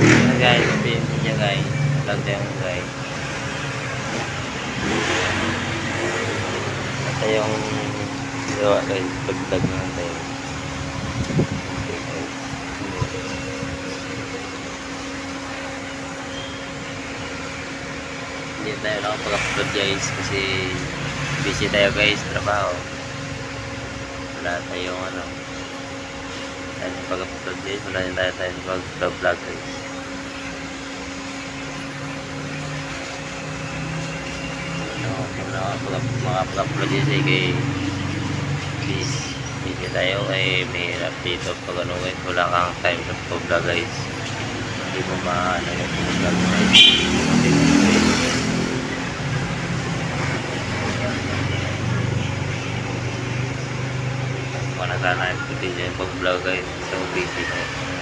Ano guys, sabihin niya guys, vlog tayo guys. Ito yung gawa guys, pag-vlog naman tayo. Okay guys. Hindi tayo nakapag-upload guys kasi busy tayo guys, trabaho. Wala tayong ano, tayo pag-upload guys, wala din tayo mag-vlog guys. Makapag-upload guys kay please busy tayo ay mahirap dito pag ano guys, wala kang time sa pag-vlog guys, hindi mo maano yung pag-vlog guys. Kung na sana yung footage yung pag-vlog guys, so busy tayo.